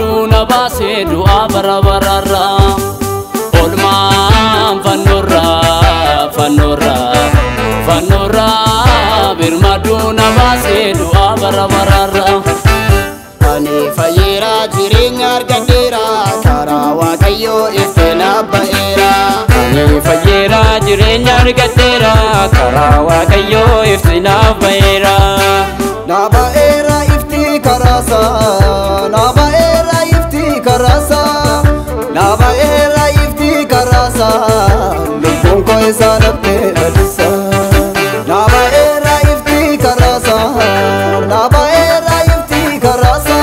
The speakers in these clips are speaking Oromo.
birmaduna baase du'a barabararra olmaan fannorra birmaduna baase du'a barabararra ani fayyera jireenya argadheera karaa Waaqayyoo ifteena ba'eera ani fayyera jireenya argadheera karaa Waaqayyoo ifteena ba'eera na ba'eera ifti karasa na ba'eera ifti karasa na ba'eera ifti karasa lubbuun koo isa dhabde adisa na ba'eera ifti karasa na ba'eera ifti karasa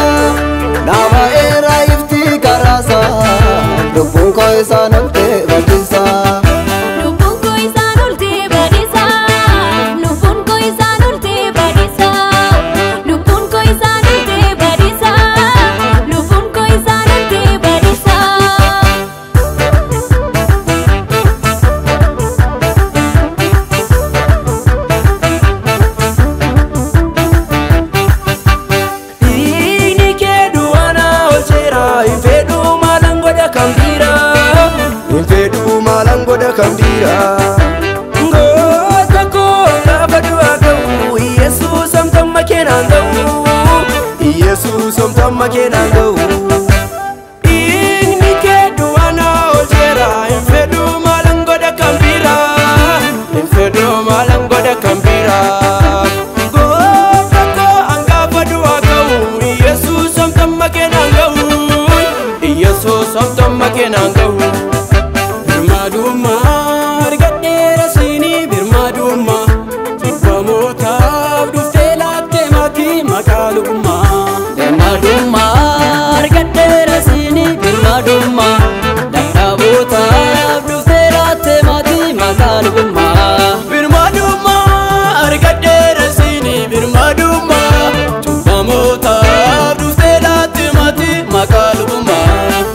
na ba'eera ifti karasa lubbuun koo isa dhabde adisa Kambira ngota ko ngafadu agau Yesus samtam makenangau Yesus samtam makenangau ini keduana ojera infedu malangoda kambira ngota ko ngafadu agau Yesus samtam makenangau Yesus samtam makenangau birmaduma argadheera sini birmaduma cubbamotaaf dhuftee laatte mati makaaluma birmaduma argadheera sini birmaduma dadhabotaaf dhuftee laatte mati makaaluma birmaduma argadheera sini birmaduma cubbamotaaf dhuftee laatte mati makaaluma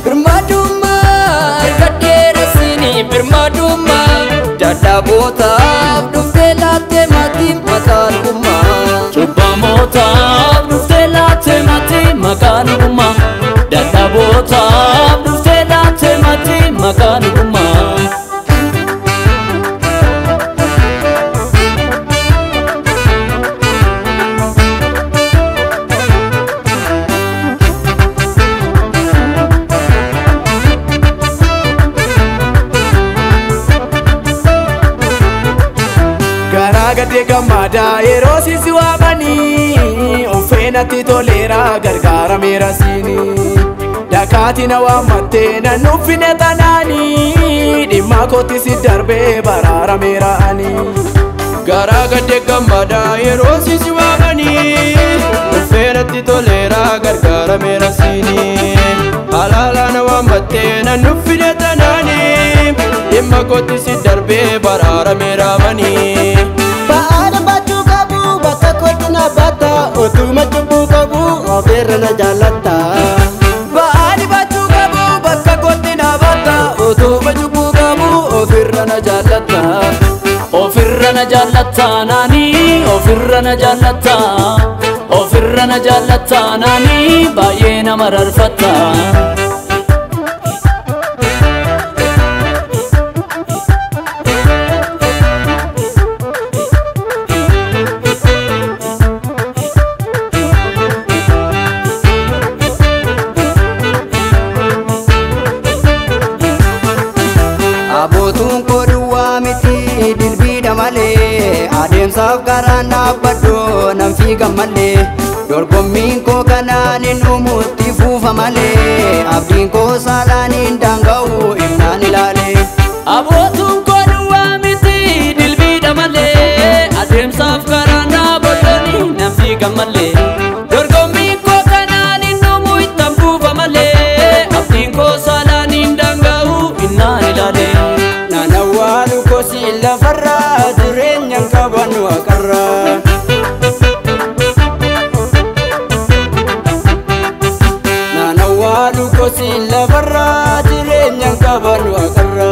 birmaduma argadheera sini birmaduma dadhabotaaf dhuftee laatte mati makaaluma cubbamotaaf dhuftee laatte mati makaaluma dadhabotaaf dhuftee laatte mati makaaluma gade gamada yeroo si waamani ofeenatti toleera gargaara meera sini dakati na waamatte na nuffine tanaani dhimma kooti si darbee baraara meera ani garaa gade gamada yeroo si waamani ofeenatti toleera gargaara meera sini halala na waamatte na nuffine tanaani dhimma kooti si darbee baraara meera mani otuma cubbuu qabu ofirra na jaallata baali baachuu qabu bakka kootti na batta otuma cubbuu qabu ofirra na jaallata naani ofirra na jaallata naani baay'ee nama rarfatta Abootun koduwaa miti dilbiidha malee adeemsaaf karaan dhaabbadhu nan fiiga malee dorgommiin koo kanaan hin dhumutti fuufa malee abdiin koo saalaan hin daanga'u imnaan ilaale abootun koduwaa miti dilbiidha malee adeemsaaf karaan dhaabbadhu nan fiiga malee dorgommiin koo kanaan hin dhumutti fuufa malee abdiin koo saalaan hin daanga'u imnaan ilaale nanawaalu kosi lafarra jireenyan qabanu akarra nanawaalu kosi lafarra jireenyan qabanu akarra